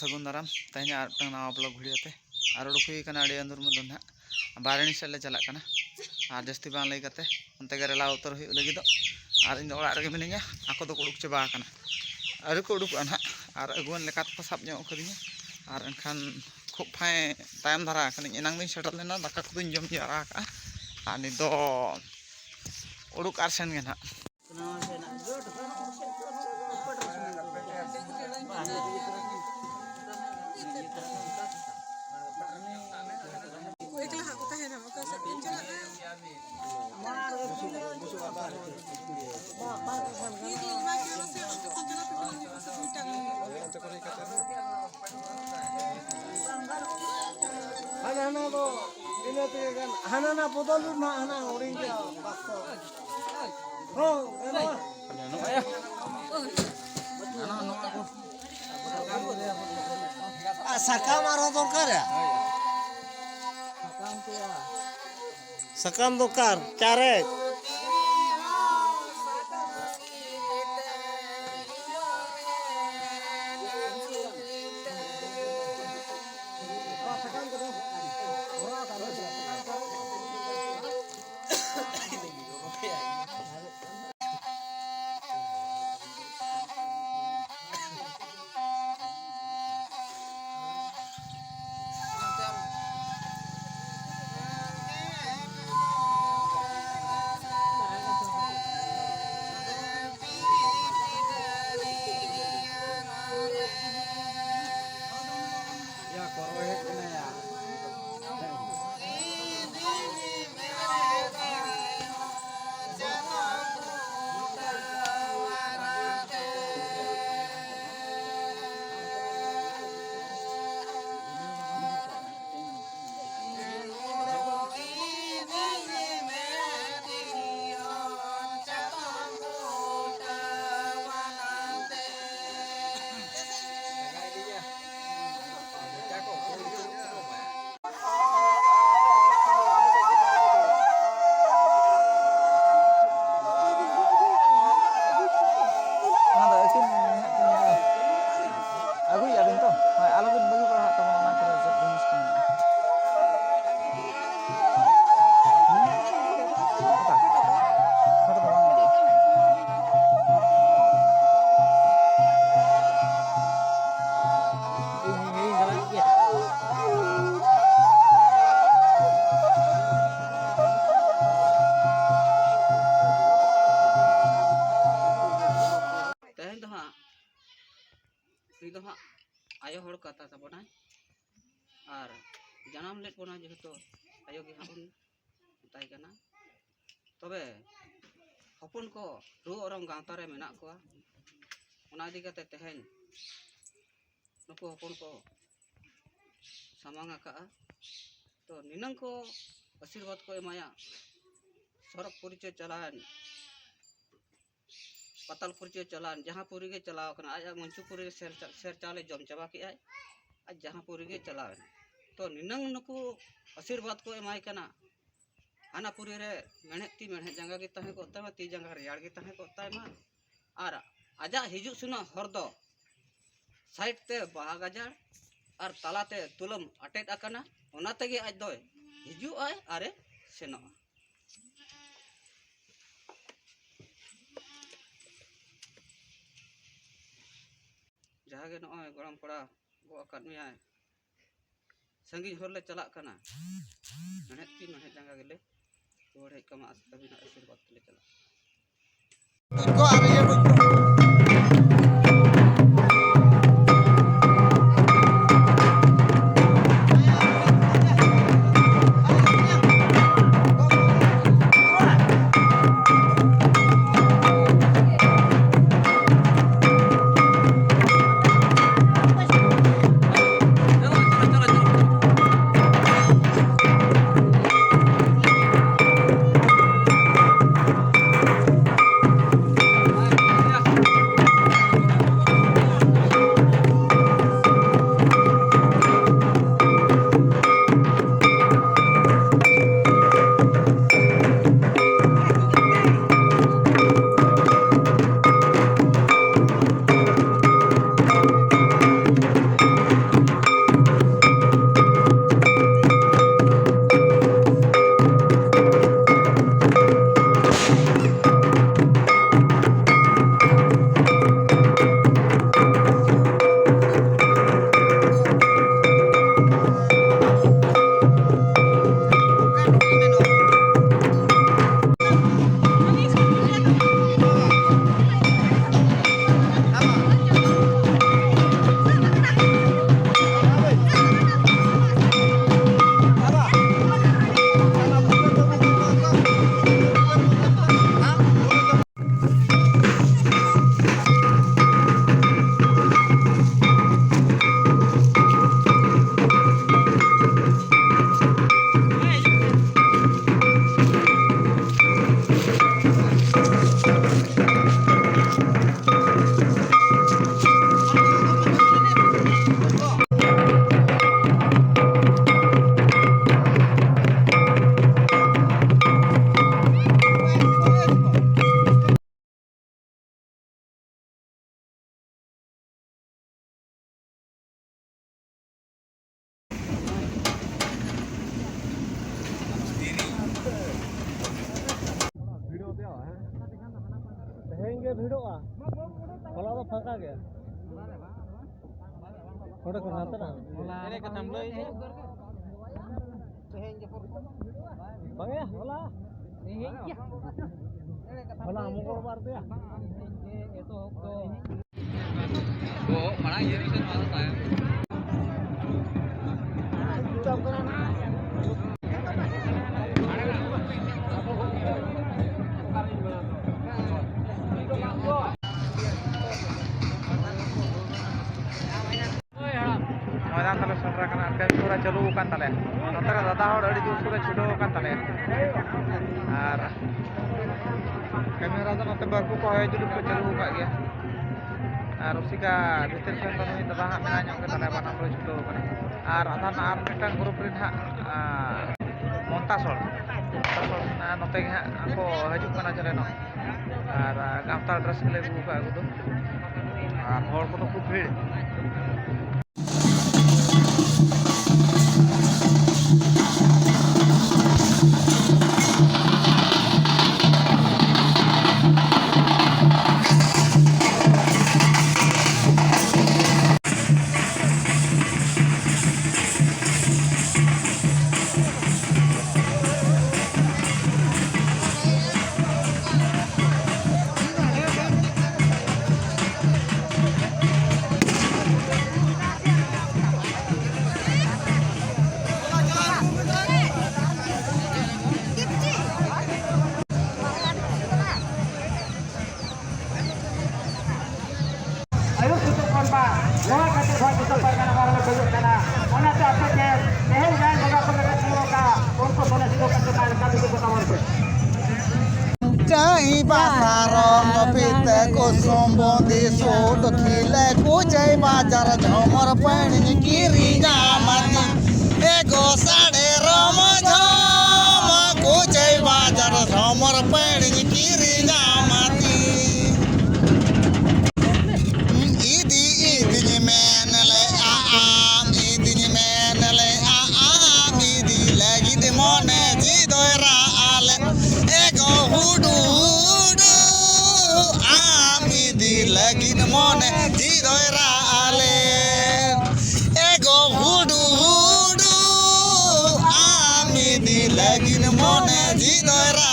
सगुन दाराम तेज नवा blog video ते और उड़ूक हुई अंदुर मदन ना बारणी सेल ले चला और जस्ती बांग लई कते उनते रेला उतर हुई लगी और इन ओड़ा रगे मिनिया आको दो उड़ूक चाबा आरे को उड़ूक ना और अगुन लेका को साब ᱧᱚᱜ कदिया और एनखान खूब फाय तायम धारा एनांग दिन सेटल लेना दाका को जम जारा और नि दो उड़ूक आर सेन गे ना Hana botol na hana orange oh sakam aro dokar ya sakam dokar caret आयो हड़ कथा तबना और जनाम लेट बना जेहेतु आयो गे हाबन ताई कना तबे हपन को रु ओरम गांवता रे मेना को ओना इदी कते तेहेन नुको हपन को सामांग आका तो निनंग को आशीर्वाद को एमाया सड़क परिचय चलान पताल परिचय चलान जहाँ पूरी के चलाव कना आज मंचू पूरी शेर चाले जम चाबा के आज जहाँ पूरी के चलाव तो निनंग नुकु आशीर्वाद को एमाय कना हाना पूरी रे मेहनत जंगा के तहे को ता ती जंगा रेयाड़ के तहे को ता मा और आजा हिजु सुना हर दो साइड ते बाहा गाजार और तालाते तुलम अटेट आकना ओना तेगे आज दो हिजु आय आरे सेनो जहाँ के नॉय गरम पड़ा गो अकादमी आए संगी हरले चला कना मेहनत जंगा गेले तोड़ हे कमा अभी ना आशीर्वाद ले चला गे भिड़ोआ होला तो फाका गया थोड़े को हाथ ना एने कथम लई बगे होला होला मंगलवार पे एतो तो वो बड़ा ये विषय मालूम है मैदान तले सेटर करना टेंट पूरा चालू कान तले नोते का दादा हड़ अड़ी जोर से छुटो कान तले और कैमरा तो नोते बाकू को है जुलुक को चालू का गया और उसी का भीतर से तो नहीं दादा हां मेना ñok तले बाना को छुटो कने और आधा ना आर मिटन ग्रुप रिन हा मोंतासोल ना नोते के हां को हजू कना चले नो और गामता ड्रेस ले गु का गुदो और हड़ को तो खूब भीड़ Cai pasarong pite kusum bondi sud khile kujai bajar jhamar pani kiri jamati ego sade ram jham kujai bajar jhamar pani kiri jamati idi idi menale idi menale idi lagi de mone jidoira ale ego hudu lagin mone jidoira ale ego hudu hudu ami di lagin mone jidoira